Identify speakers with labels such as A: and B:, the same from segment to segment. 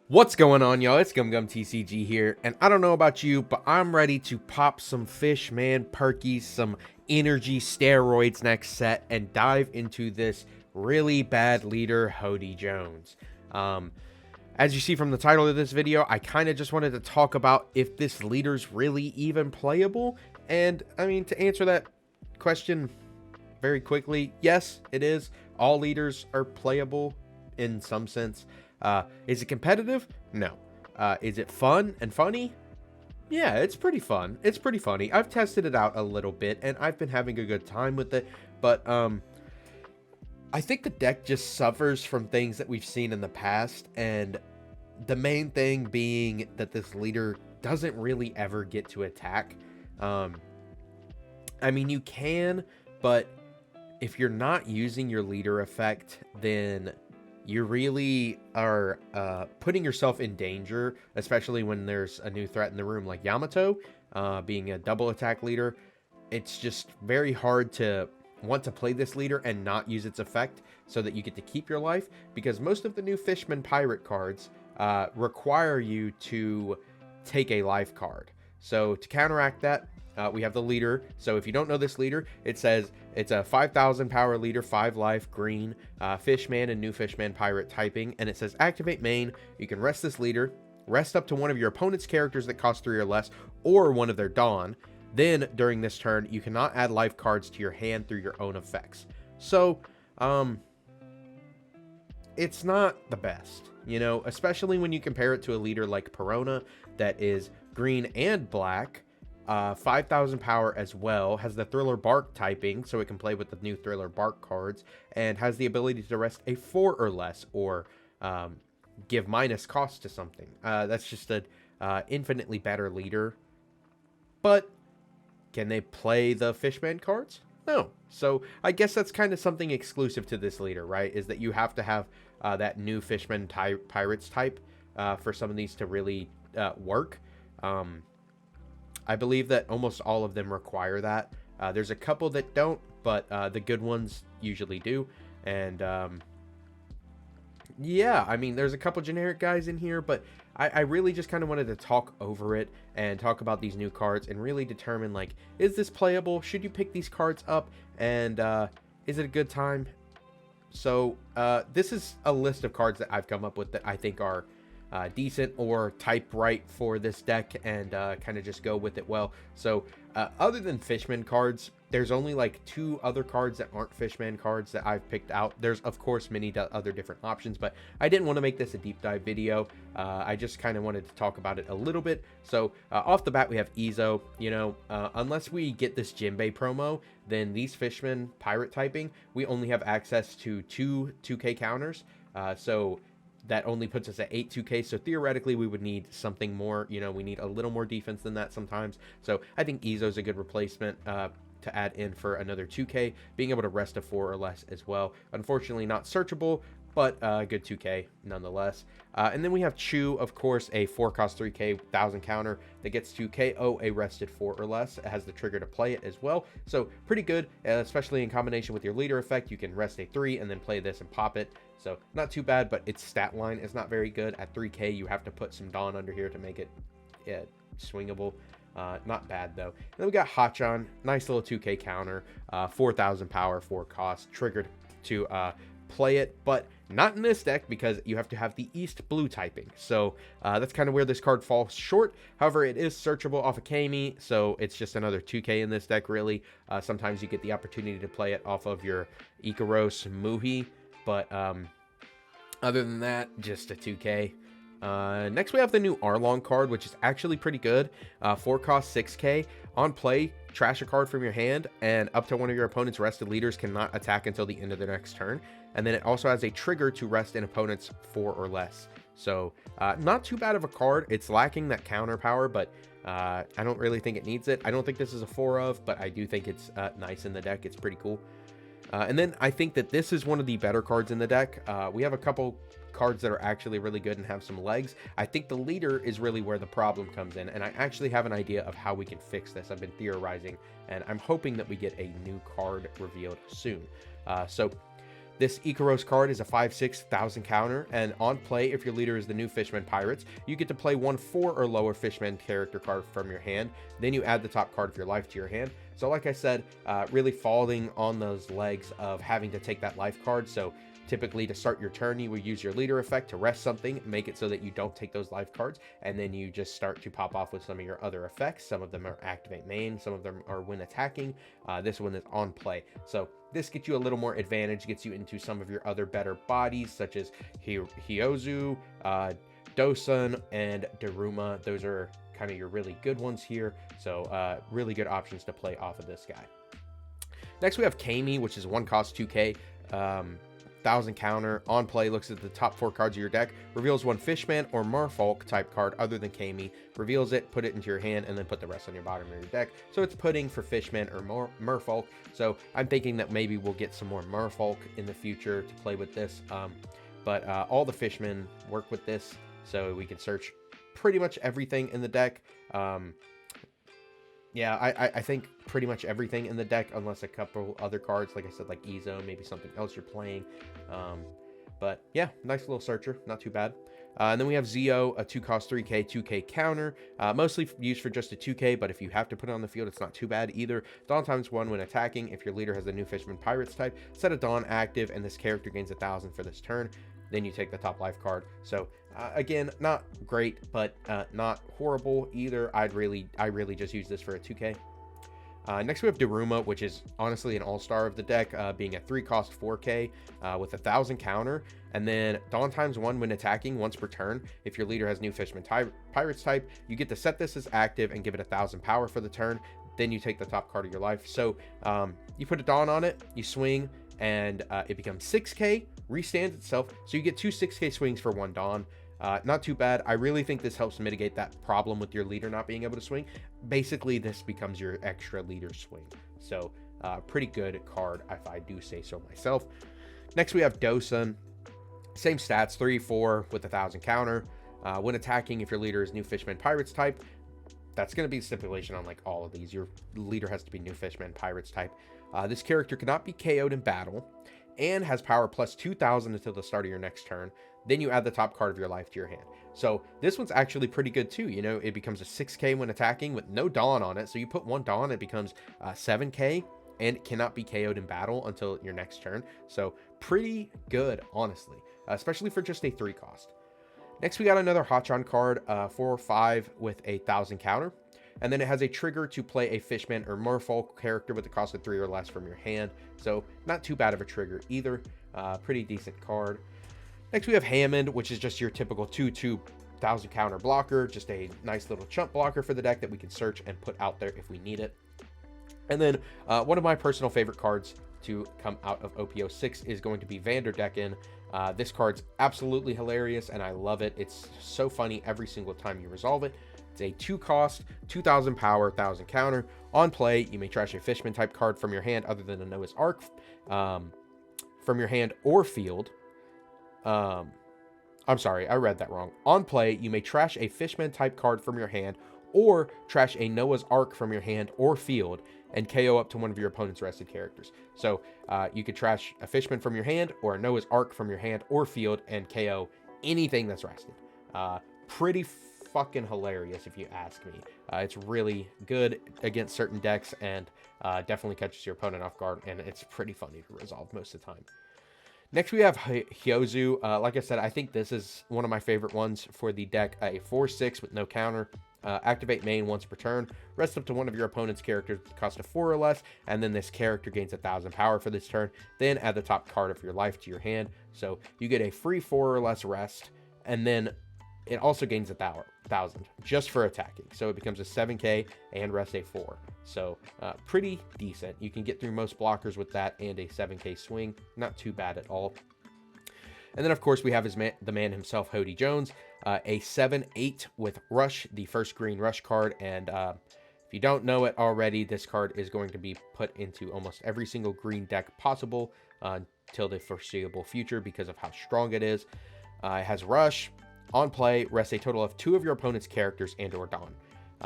A: What's going on, y'all? It's TCG here, and I don't know about you, but I'm ready to pop some fish, man, perkies, some energy steroids next set, and dive into this really bad leader, Hody Jones. As you see from the title of this video, I kind of just wanted to talk about if this leader's really even playable, and I mean, to answer that question very quickly, yes, it is. All leaders are playable in some sense. Is it competitive? No. Is it fun and funny? Yeah, it's pretty fun. It's pretty funny. I've tested it out a little bit, and I've been having a good time with it, but I think the deck just suffers from things that we've seen in the past, and the main thing being that this leader doesn't really ever get to attack. I mean, you can, but if you're not using your leader effect, then you really are putting yourself in danger, especially when there's a new threat in the room like Yamato, being a double attack leader. It's just very hard to want to play this leader and not use its effect so that you get to keep your life, because most of the new Fishman Pirate cards require you to take a life card. So to counteract that, we have the leader. So if you don't know this leader, it says it's a 5,000 power leader, 5 life, green, Fishman and new Fishman Pirate typing, and it says activate main. You can rest this leader, rest up to one of your opponent's characters that cost 3 or less, or one of their Dawn. Then during this turn, you cannot add life cards to your hand through your own effects. So, it's not the best, you know, especially when you compare it to a leader like Perona that is green and black. 5,000 power as well, has the Thriller Bark typing, so it can play with the new Thriller Bark cards, and has the ability to rest a 4 or less, or give minus cost to something. That's just an infinitely better leader. But can they play the Fishman cards? No. So I guess that's kind of something exclusive to this leader, right? Is that you have to have that new Fishman Pirates type for some of these to really work. I believe that almost all of them require that. There's a couple that don't, but the good ones usually do. And yeah, I mean, there's a couple generic guys in here, but I really just kind of wanted to talk over it and talk about these new cards and really determine, like, is this playable? Should you pick these cards up? And is it a good time? So this is a list of cards that I've come up with that I think are decent or type right for this deck, and kind of just go with it well. So other than Fishman cards, there's only like 2 other cards that aren't Fishman cards that I've picked out. There's of course many other different options, but I didn't want to make this a deep dive video. I just kind of wanted to talk about it a little bit. So off the bat, we have Izo. You know, unless we get this Jinbei promo, then these Fishman Pirate typing, we only have access to 2 2K counters. So that only puts us at 8 2K, so theoretically we would need something more. You know, we need a little more defense than that sometimes. So I think Izo's a good replacement to add in for another 2K, being able to rest a 4 or less as well. Unfortunately not searchable, but good 2K nonetheless. And then we have Chu, of course, a 4 cost 3K 1000 counter that gets to KO a rested 4 or less. It has the trigger to play it as well, so pretty good, especially in combination with your leader effect. You can rest a 3 and then play this and pop it. So not too bad, but its stat line is not very good. At 3K, you have to put some Dawn under here to make it swingable. Not bad though. And then we got Hachan, nice little 2K counter, 4,000 power, 4 cost, triggered to play it, but not in this deck because you have to have the East Blue typing. So that's kind of where this card falls short. However, it is searchable off of Kami, so it's just another 2K in this deck really. Sometimes you get the opportunity to play it off of your Ikaros Muhi, but other than that, just a 2K. Next we have the new Arlong card, which is actually pretty good. 4 cost 6K. On play, trash a card from your hand, and up to one of your opponent's rested leaders cannot attack until the end of the next turn. And then it also has a trigger to rest an opponent's 4 or less. So not too bad of a card. It's lacking that counter power, but I don't really think it needs it. I don't think this is a 4 of, but I do think it's nice in the deck. It's pretty cool. And then I think that this is one of the better cards in the deck. We have a couple cards that are actually really good and have some legs. I think the leader is really where the problem comes in, and I actually have an idea of how we can fix this. I've been theorizing, and I'm hoping that we get a new card revealed soon. So This Ikaros card is a 5/6 1,000 counter, and on play, if your leader is the new Fishmen Pirates, you get to play one 4 or lower Fishmen character card from your hand. Then you add the top card of your life to your hand. So like I said, really falling on those legs of having to take that life card. So typically to start your turn, you will use your leader effect to rest something, make it so that you don't take those life cards, and then you just start to pop off with some of your other effects. Some of them are activate main, some of them are when attacking. This one is on play. So this gets you a little more advantage, gets you into some of your other better bodies, such as Hyozu, Dosun, and Daruma. Those are kind of your really good ones here. So really good options to play off of this guy. Next we have Kami, which is 1 cost 2k. 1,000 counter. On play, looks at the top 4 cards of your deck, reveals one Fishman or Merfolk type card other than Kami, reveals it, put it into your hand, and then put the rest on your bottom of your deck. So it's putting for Fishman or Merfolk. So I'm thinking that maybe we'll get some more Merfolk in the future to play with this. But all the Fishmen work with this, so we can search pretty much everything in the deck. Yeah, I think pretty much everything in the deck, unless a couple other cards, like I said, like Ezo, maybe something else you're playing. But yeah, nice little searcher, not too bad. And then we have Zeo, a 2 cost 3k, 2k counter, mostly used for just a 2k, but if you have to put it on the field, it's not too bad either. Dawn times 1 when attacking. If your leader has the new Fisherman Pirates type, set a Dawn active, and this character gains 1,000 for this turn. Then you take the top life card. So again, not great, but not horrible either. I really just use this for a 2k. Next we have Daruma, which is honestly an all-star of the deck, being a 3 cost 4k with 1,000 counter, and then Dawn times 1 when attacking once per turn. If your leader has new Fisherman Pirates type, you get to set this as active and give it 1,000 power for the turn. Then you take the top card of your life. So you put a Dawn on it, you swing, and it becomes 6k, restands itself, so you get 2 6k swings for 1 Dawn. Not too bad. I really think this helps mitigate that problem with your leader not being able to swing. Basically, this becomes your extra leader swing. So pretty good card, if I do say so myself. Next we have Dosun. Same stats, 3/4 with 1,000 counter. When attacking, if your leader is new Fishman Pirates type, that's going to be a stipulation on like all of these. Your leader has to be new Fishman Pirates type. This character cannot be KO'd in battle and has power plus 2,000 until the start of your next turn. Then you add the top card of your life to your hand. So this one's actually pretty good too. You know, it becomes a 6k when attacking with no Dawn on it. So you put 1 Dawn, it becomes 7k, and it cannot be KO'd in battle until your next turn. So pretty good, honestly, especially for just a 3 cost. Next, we got another Hotchon card, 4 or 5 with a 1,000 counter. And then it has a trigger to play a Fishman or Merfolk character with a cost of 3 or less from your hand. So not too bad of a trigger either. Pretty decent card. Next we have Hammond, which is just your typical 2/2 1,000 counter blocker. Just a nice little chump blocker for the deck that we can search and put out there if we need it. And then one of my personal favorite cards to come out of OP06 is going to be Vanderdecken. This card's absolutely hilarious and I love it. It's so funny every single time you resolve it. It's a 2 cost, 2,000 power, 1,000 counter. On play, you may trash a Fishman type card from your hand other than a Noah's Ark from your hand or field. I'm sorry, I read that wrong. On play, you may trash a Fishman type card from your hand or trash a Noah's Ark from your hand or field and KO up to one of your opponent's rested characters. So you could trash a Fishman from your hand or a Noah's Ark from your hand or field and KO anything that's rested. Pretty fucking hilarious if you ask me. It's really good against certain decks and definitely catches your opponent off guard, and it's pretty funny to resolve most of the time. Next we have Hyozu. Like I said, I think this is one of my favorite ones for the deck. A 4/6 with no counter. Activate main once per turn. Rest up to one of your opponent's characters with a cost of 4 or less, and then this character gains 1,000 power for this turn. Then add the top card of your life to your hand. So you get a free 4 or less rest, and then it also gains 1,000 just for attacking. So it becomes a 7k and rest a 4. So pretty decent. You can get through most blockers with that and a 7k swing. Not too bad at all. And then, of course, we have the man himself, Hody Jones, a 7/8 with Rush, the first green Rush card. And if you don't know it already, this card is going to be put into almost every single green deck possible until the foreseeable future because of how strong it is. It has Rush. On play, rest a total of 2 of your opponent's characters and or Dawn.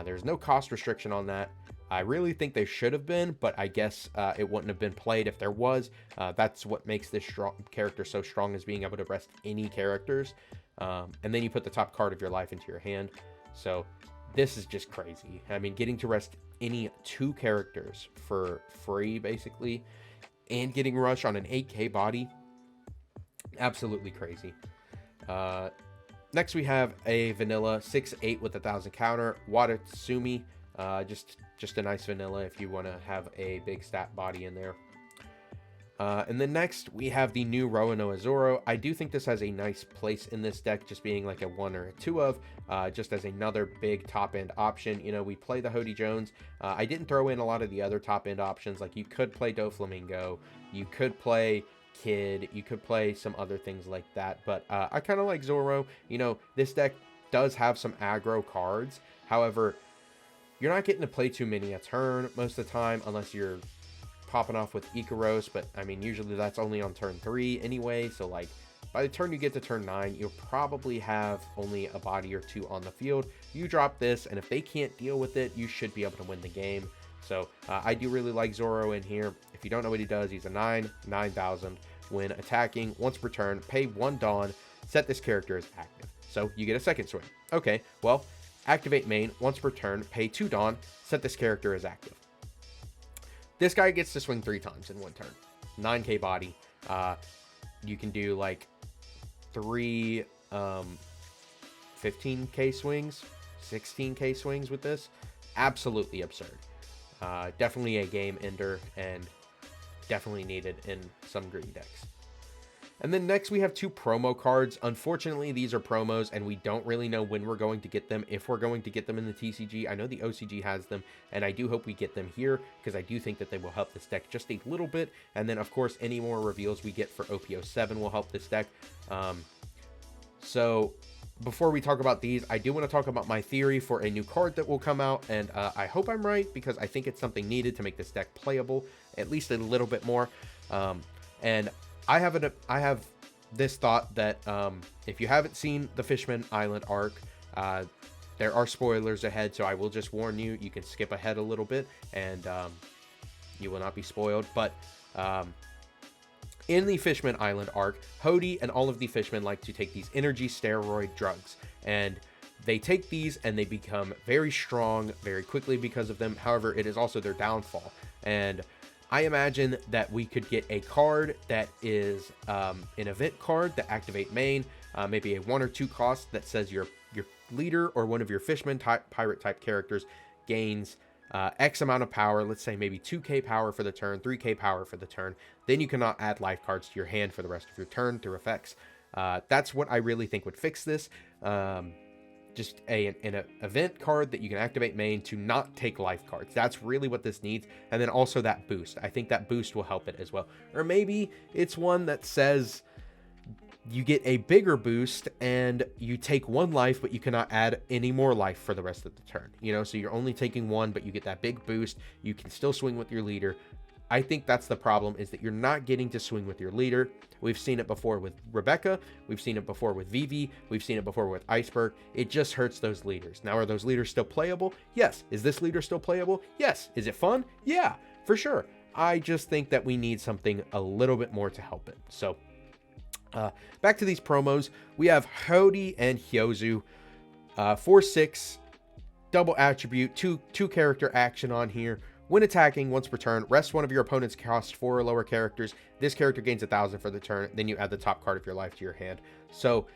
A: There's no cost restriction on that. I really think they should have been, but I guess it wouldn't have been played if there was. That's what makes this character so strong, is being able to rest any characters. And then you put the top card of your life into your hand. So this is just crazy. I mean, getting to rest any 2 characters for free, basically, and getting Rush on an 8k body, absolutely crazy. Next we have a vanilla 6/8 with 1000 counter, Watatsumi. Just a nice vanilla if you want to have a big stat body in there. And then next we have the new Roanoa Zoro. I do think this has a nice place in this deck, just being like a 1 or a 2 of, just as another big top end option. You know, we play the Hody Jones. I didn't throw in a lot of the other top end options, like you could play Doflamingo, you could play Kid, you could play some other things like that, but I kind of like Zoro. You know, this deck does have some aggro cards. However, you're not getting to play too many a turn most of the time, unless you're popping off with Ikaros, but I mean, usually that's only on turn 3 anyway, so like by the turn you get to turn 9, you'll probably have only a body or 2 on the field. You drop this, and if they can't deal with it, you should be able to win the game. So I do really like Zoro in here. If you don't know what he does, he's a 9,000. When attacking, once per turn, pay 1 Dawn, set this character as active. So you get a second swing. Okay, well, activate main, once per turn, pay 2 Dawn, set this character as active. This guy gets to swing 3 times in 1 turn. 9k body. You can do like 3 15k swings, 16k swings with this. Absolutely absurd. Definitely a game ender, and definitely needed in some green decks. And then next we have 2 promo cards. Unfortunately, these are promos, and we don't really know when we're going to get them, if we're going to get them in the TCG. I know the OCG has them, and I do hope we get them here, because I do think that they will help this deck just a little bit. And then, of course, any more reveals we get for OP07 will help this deck. So before we talk about these, I do want to talk about my theory for a new card that will come out, and I hope I'm right, because I think it's something needed to make this deck playable at least a little bit more. And I have this thought that if you haven't seen the Fishman Island arc, there are spoilers ahead, so I will just warn you. You can skip ahead a little bit, and you will not be spoiled. But in the Fishman Island arc, Hody and all of the fishmen like to take these energy steroid drugs, and they take these and they become very strong very quickly because of them. However, it is also their downfall, and I imagine that we could get a card that is an event card that activate main, maybe a 1 or 2 cost that says your leader or one of your fishman type pirate type characters gains X amount of power. Let's say maybe 2k power for the turn, 3k power for the turn. Then you cannot add life cards to your hand for the rest of your turn through effects. That's what I really think would fix this. Just an event card that you can activate main to not take life cards. That's really what this needs. And then also that boost. I think that boost will help it as well. Or maybe it's one that says you get a bigger boost and you take 1 life, but you cannot add any more life for the rest of the turn. You know, so you're only taking 1, but you get that big boost. You can still swing with your leader. I think that's the problem, is that you're not getting to swing with your leader. We've seen it before with Rebecca. We've seen it before with Vivi. We've seen it before with Iceberg. It just hurts those leaders. Now, are those leaders still playable? Yes. Is this leader still playable? Yes. Is it fun? Yeah, for sure. I just think that we need something a little bit more to help it. So, back to these promos. We have Hody and Hyozu. 4/6, double attribute, two character action on here. When attacking, once per turn, rest one of your opponent's cost 4 or lower characters. This character gains 1,000 for the turn. Then you add the top card of your life to your hand. So,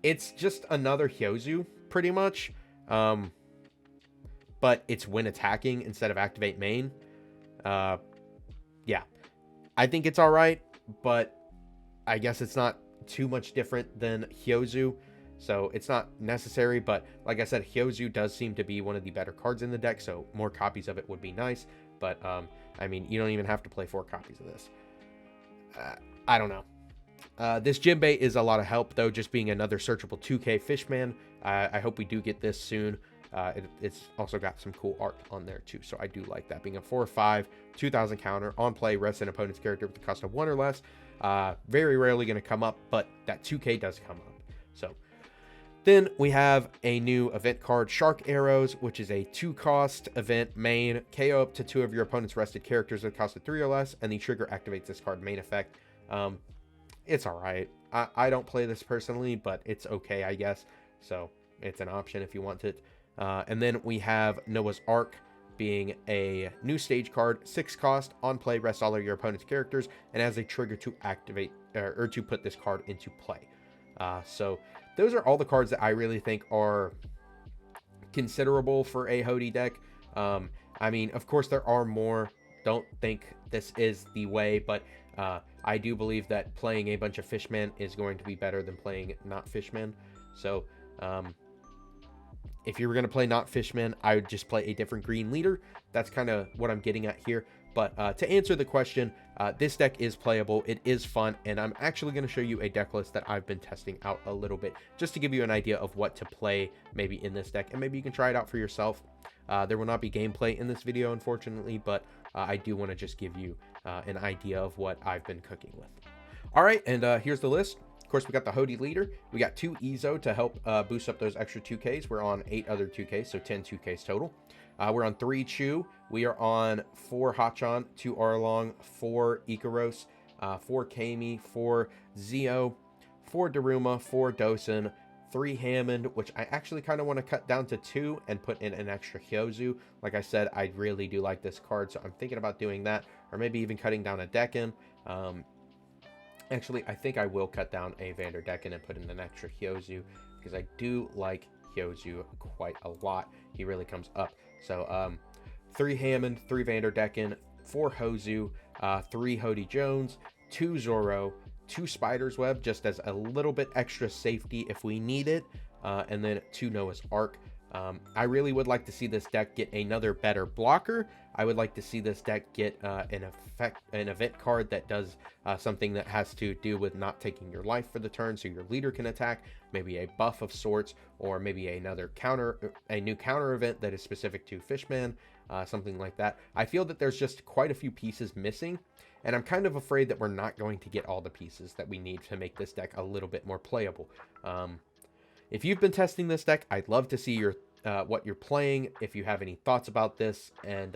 A: it's just another Hyozu, pretty much. But it's when attacking instead of activate main. Yeah. I think it's alright, but I guess it's not too much different than Hyozu. So it's not necessary, but like I said, Hyozu does seem to be one of the better cards in the deck, so more copies of it would be nice. But, I mean, you don't even have to play 4 copies of this. I don't know. This Jinbei is a lot of help, though, just being another searchable 2k Fishman. I hope we do get this soon. It's also got some cool art on there, too, so I do like that. Being a 4/5, 2,000 counter, on play, rest an opponent's character with the cost of 1 or less. Very rarely going to come up, but that 2k does come up. So Then we have a new event card, Shark Arrows, which is a 2-cost event main. KO up to 2 of your opponent's rested characters at a cost of 3 or less, and the trigger activates this card main effect. It's alright. I don't play this personally, but it's okay, I guess. So it's an option if you want it. And then we have Noah's Ark, being a new stage card, 6 cost, on play, rest all of your opponent's characters, and has a trigger to activate or to put this card into play. So those are all the cards that I really think are considerable for a Hody deck. I mean, of course, there are more. Don't think this is the way, but I do believe that playing a bunch of Fishmen is going to be better than playing not Fishmen. So if you were going to play not Fishmen, I would just play a different green leader. That's kind of what I'm getting at here. But to answer the question, this deck is playable, it is fun, and I'm actually going to show you a deck list that I've been testing out a little bit, just to give you an idea of what to play maybe in this deck, and maybe you can try it out for yourself. There will not be gameplay in this video, unfortunately, but I do want to just give you an idea of what I've been cooking with. All right, and here's the list. Of course, we got the Hody leader. We got 2 Ezo to help boost up those extra 2Ks. We're on 8 other 2Ks, so 10 2Ks total. We're on 3 Chew. We are on 4 Hachan, 2 Arlong, 4 Ikaros, 4 Kami, 4 Zio, 4 Daruma, 4 Dosen, 3 Hammond, which I actually kind of want to cut down to 2 and put in an extra Hyozu. Like I said, I really do like this card, so I'm thinking about doing that, or maybe even cutting down a Decken. Actually, I think I will cut down a Vanderdecken and put in an extra Hyozu, because I do like Hyozu quite a lot. He really comes up. So 3 Hammond, 3 Vanderdecken, 4 Hozu, 3 Hody Jones, 2 Zoro, 2 Spider's Web, just as a little bit extra safety if we need it, and then 2 Noah's Ark. I really would like to see this deck get another better blocker. I would like to see this deck get an event card that does something that has to do with not taking your life for the turn, so your leader can attack, maybe a buff of sorts, or maybe a new counter event that is specific to Fishman, something like that. I feel that there's just quite a few pieces missing, and I'm kind of afraid that we're not going to get all the pieces that we need to make this deck a little bit more playable. If you've been testing this deck, I'd love to see your what you're playing, if you have any thoughts about this, and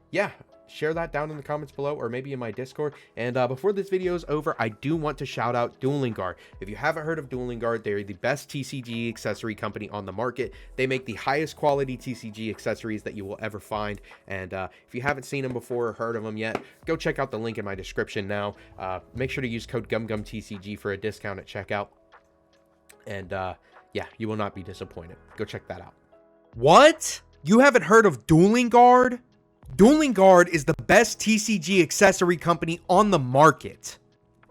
A: yeah, share that down in the comments below, or maybe in my Discord. And before this video is over, I do want to shout out Dueling Guard. If you haven't heard of Dueling Guard, they're the best TCG accessory company on the market. They make the highest quality TCG accessories that you will ever find, and if you haven't seen them before or heard of them yet, go check out the link in my description now. Make sure to use code GumGumTCG for a discount at checkout. And yeah, you will not be disappointed. Go check that out.
B: What? You haven't heard of Dueling Guard? Dueling Guard is the best TCG accessory company on the market.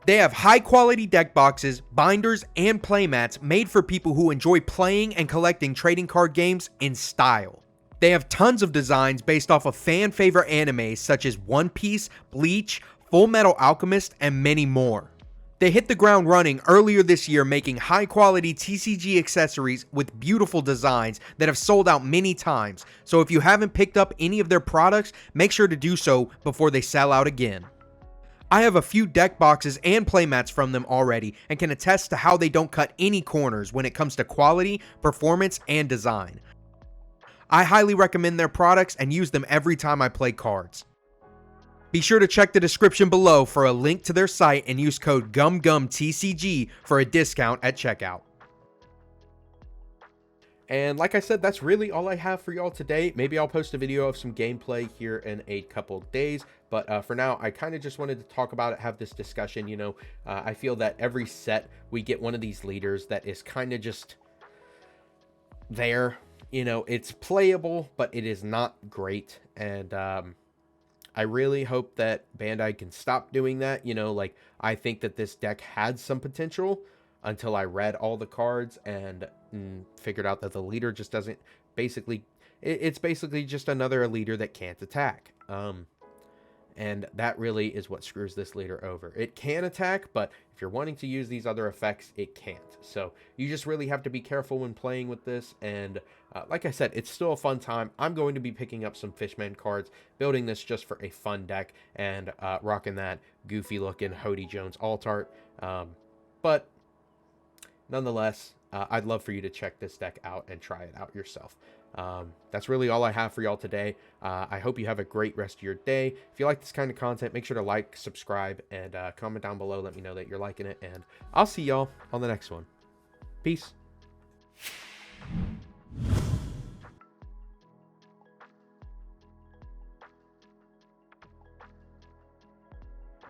B: They have high quality deck boxes, binders, and playmats made for people who enjoy playing and collecting trading card games in style. They have tons of designs based off of fan favorite animes such as One Piece, Bleach, Full Metal Alchemist, and many more. They hit the ground running earlier this year, making high quality TCG accessories with beautiful designs that have sold out many times. So if you haven't picked up any of their products, make sure to do so before they sell out again. I have a few deck boxes and playmats from them already, and can attest to how they don't cut any corners when it comes to quality, performance, and design. I highly recommend their products and use them every time I play cards. Be sure to check the description below for a link to their site and use code GumGumTCG for a discount at checkout.
A: And like I said, that's really all I have for y'all today. Maybe I'll post a video of some gameplay here in a couple days, but for now, I kind of just wanted to talk about it, have this discussion. You know, I feel that every set we get one of these leaders that is kind of just there. You know, it's playable, but it is not great, and I really hope that Bandai can stop doing that. You know, like, I think that this deck had some potential until I read all the cards and figured out that the leader just doesn't it's basically just another leader that can't attack. And that really is what screws this leader over. It can attack, but if you're wanting to use these other effects, it can't. So you just really have to be careful when playing with this. And like I said, it's still a fun time. I'm going to be picking up some Fishman cards, building this just for a fun deck, and rocking that goofy looking Hody Jones alt art. But nonetheless, I'd love for you to check this deck out and try it out yourself. That's really all I have for y'all today. I hope you have a great rest of your day. If you like this kind of content, make sure to like, subscribe, and comment down below. Let me know that you're liking it, and I'll see y'all on the next one. Peace.